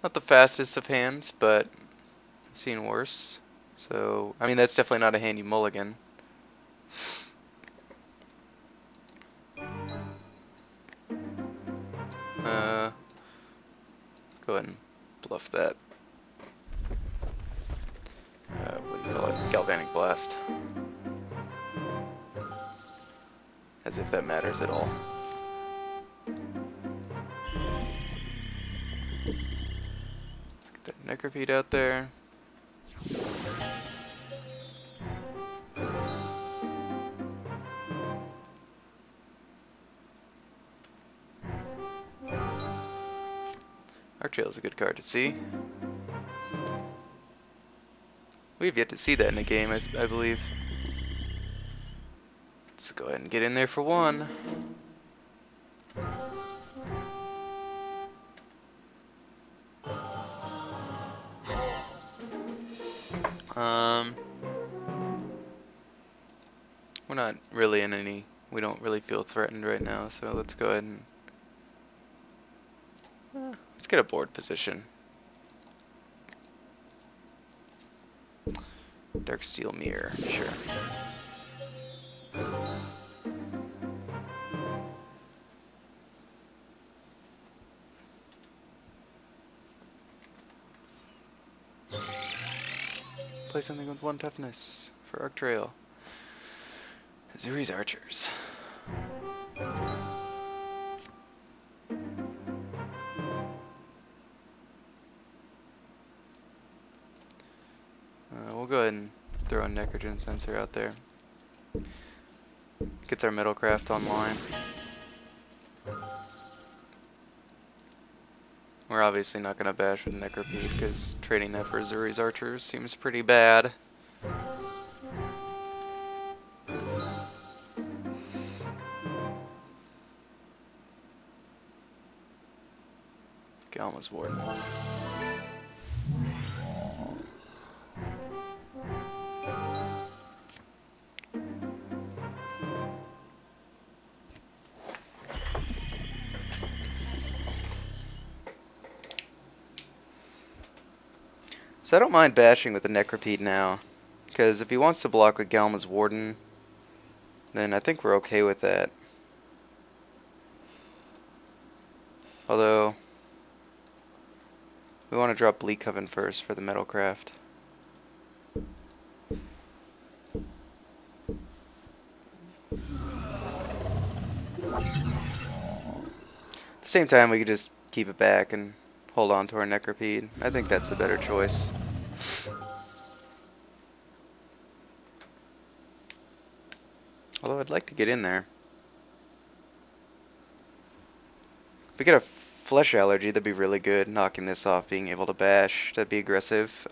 Not the fastest of hands, but I've seen worse. So, I mean, that's definitely not a handy mulligan. Let's go ahead and bluff that. What do you call it? Galvanic Blast. As if that matters at all. Let's get that Necropede out there. Archtail is a good card to see. We've yet to see that in a game, I believe. Let's go ahead and get in there for one. We're not really in any, we don't really feel threatened right now, so let's go ahead and let's get a board position. Dark Steel Mirror, sure. Play something with 1 toughness for Archtrail. Zuri's Archers. We'll go ahead and throw a Necrogen Sensor out there. Gets our Metalcraft online. We're obviously not going to bash with Necropede because trading that for Zuri's Archers seems pretty bad. Galma's Warden. So I don't mind bashing with the Necropede now, because if he wants to block with Galma's Warden, then I think we're okay with that. Although, we want to drop Bleak Coven first for the Metalcraft. At the same time, we could just keep it back and hold on to our Necropede. I think that's the better choice. Although I'd like to get in there. If we get a Flesh Allergy, that'd be really good. Knocking this off, being able to bash, that'd be aggressive.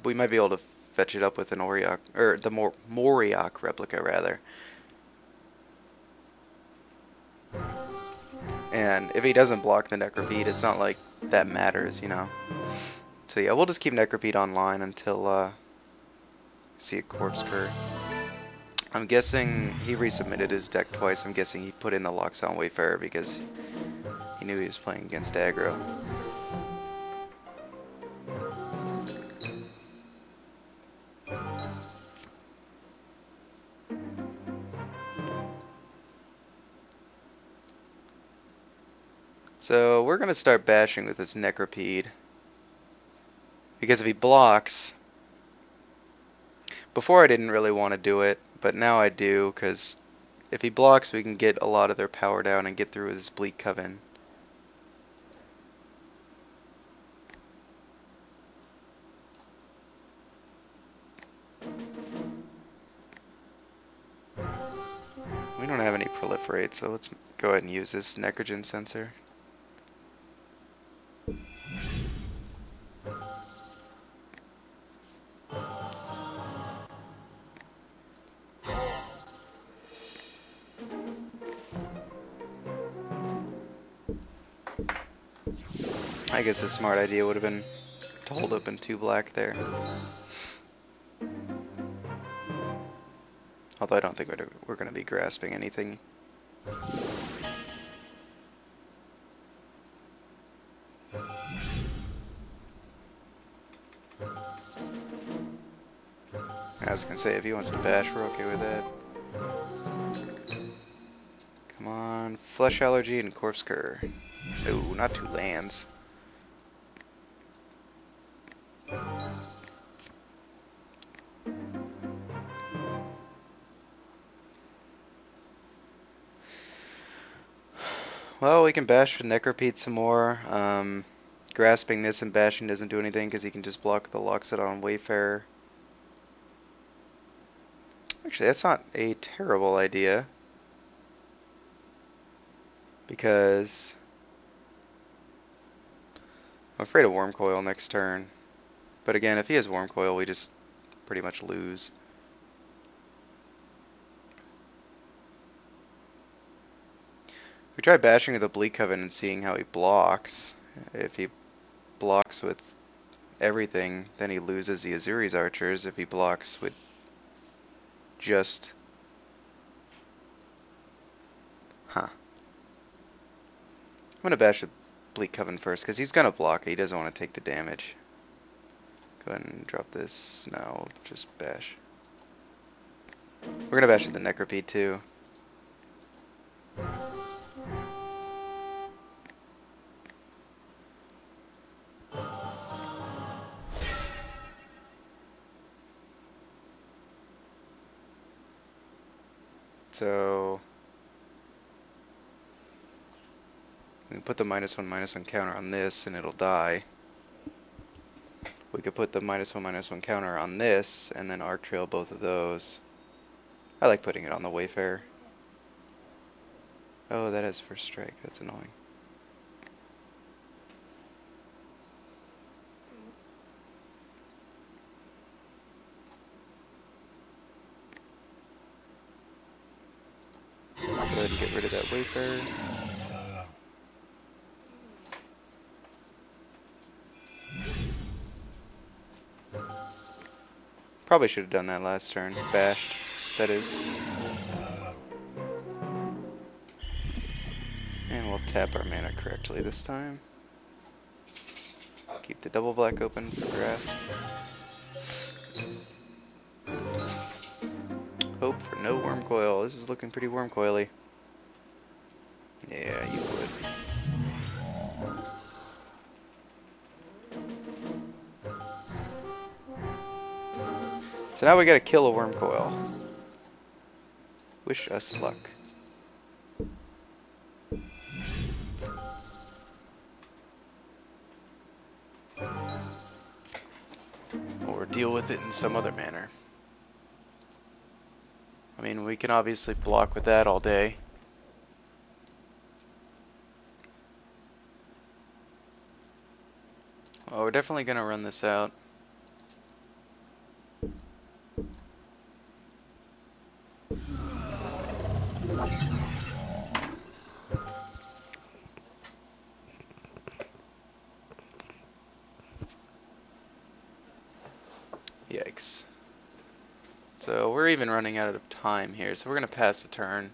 We might be able to fetch it up with an Auriok, or the Moriok replica, rather. And if he doesn't block the Necropede, it's not like that matters, you know. So yeah, we'll just keep Necropede online until see a Corpse Cur. I'm guessing he resubmitted his deck twice. I'm guessing he put in the Loxodon Wayfarer because he knew he was playing against aggro. So we're going to start bashing with this Necropede. Because if he blocks... Before I didn't really want to do it, but now I do, because if he blocks we can get a lot of their power down and get through with his Bleak Coven. We don't have any Proliferate, so let's go ahead and use this Necrogen Sensor. I guess a smart idea would have been to hold up in 2 black there. Although I don't think we're going to be grasping anything. was gonna say, if he wants to bash, we're okay with that. Come on, Flesh Allergy and Corpse Cur. No, not 2 lands. Well, we can bash with Necropede some more. Grasping this and bashing doesn't do anything because he can just block the Lockset on Wayfarer. Actually, that's not a terrible idea. Because I'm afraid of Wormcoil next turn. But again, if he has Wormcoil, we just pretty much lose. We try bashing with a Bleak Coven and seeing how he blocks. If he blocks with everything, then he loses the Azuri's archers. If he blocks with just... I'm gonna bash with Bleak Coven first, because he's gonna block it. He doesn't want to take the damage. Go ahead and drop this. No, just bash. We're gonna bash with the Necropede too. So we can put the -1/-1 counter on this and it'll die. We could put the -1/-1 counter on this and then Arc Trail both of those. I like putting it on the Wayfarer. Oh, that has first strike. That's annoying. Go ahead and get rid of that Wayfarer. Probably should have done that last turn. Bashed, that is. And we'll tap our mana correctly this time. Keep the double black open for grasp. Hope for no Wormcoil. This is looking pretty Wormcoily. Yeah, you would. So now we gotta kill a Wormcoil. Wish us luck. Or deal with it in some other manner. I mean, we can obviously block with that all day. Well, we're definitely gonna run this out. Yikes. So we're even running out of time here, so we're going to pass the turn.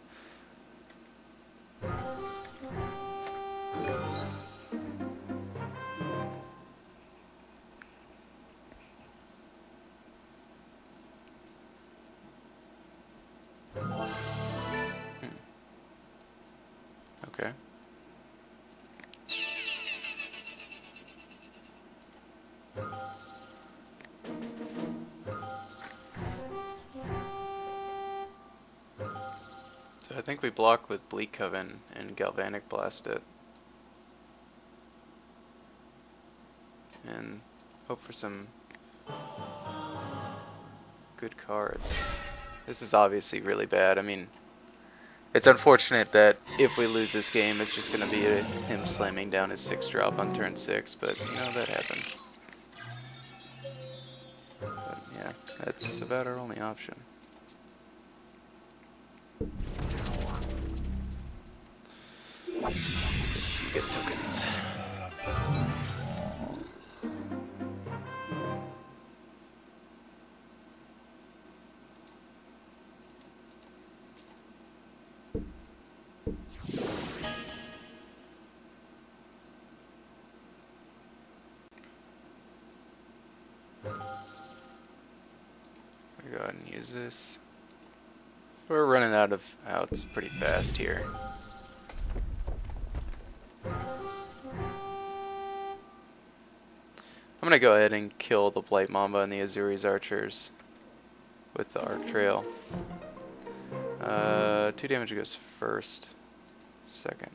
Okay. So I think we block with Bleak Coven and Galvanic Blast it. And hope for some good cards. This is obviously really bad. I mean, it's unfortunate that if we lose this game, it's just going to be him slamming down his 6-drop on turn 6, but you know, that happens. But yeah, that's about our only option. Yes, you get tokens. Go ahead and use this. So we're running out of outs pretty fast here. I'm gonna go ahead and kill the Blight Mamba and the Azuri's archers with the Arc Trail. 2 damage goes first, second.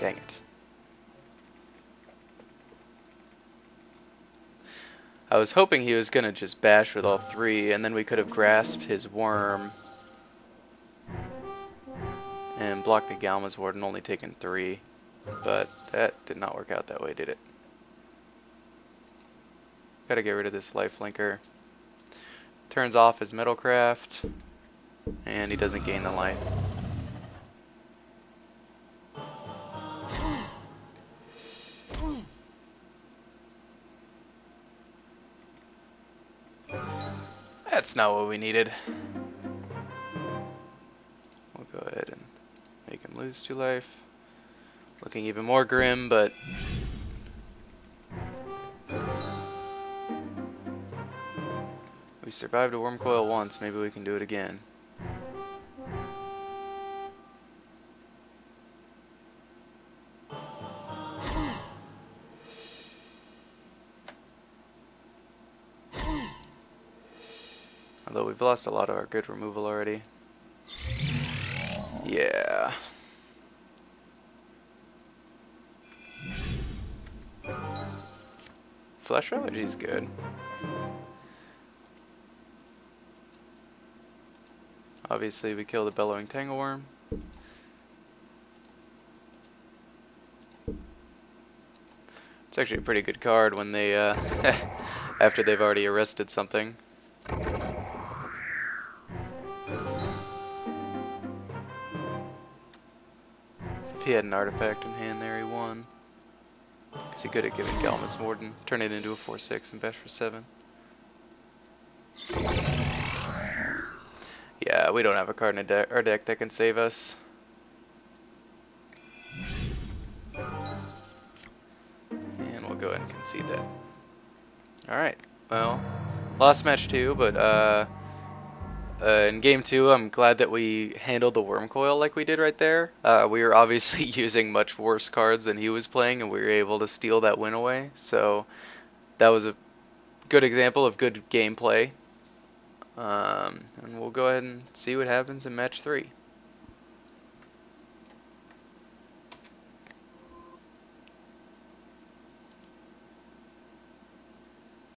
Dang it. I was hoping he was going to just bash with all 3, and then we could have grasped his worm and blocked the Galma's ward and only taken 3. But that did not work out that way, did it? Gotta get rid of this lifelinker. Turns off his Metalcraft, and he doesn't gain the life. That's not what we needed. We'll go ahead and make him lose 2 life. Looking even more grim, but we survived a worm coil once, maybe we can do it again. Although we've lost a lot of our good removal already. Yeah. Flesh Allergy is good. Obviously we kill the Bellowing Tangleworm. It's actually a pretty good card when they, after they've already arrested something. If he had an artifact in hand there, he won. Because he good at giving Galma's Warden. Turn it into a 4/6 and bash for 7. Yeah, we don't have a card in our deck that can save us. And we'll go ahead and concede that. Alright, well, lost match 2, but in game 2, I'm glad that we handled the Worm Coil like we did right there. We were obviously using much worse cards than he was playing, and we were able to steal that win away. So that was a good example of good gameplay. And we'll go ahead and see what happens in match 3.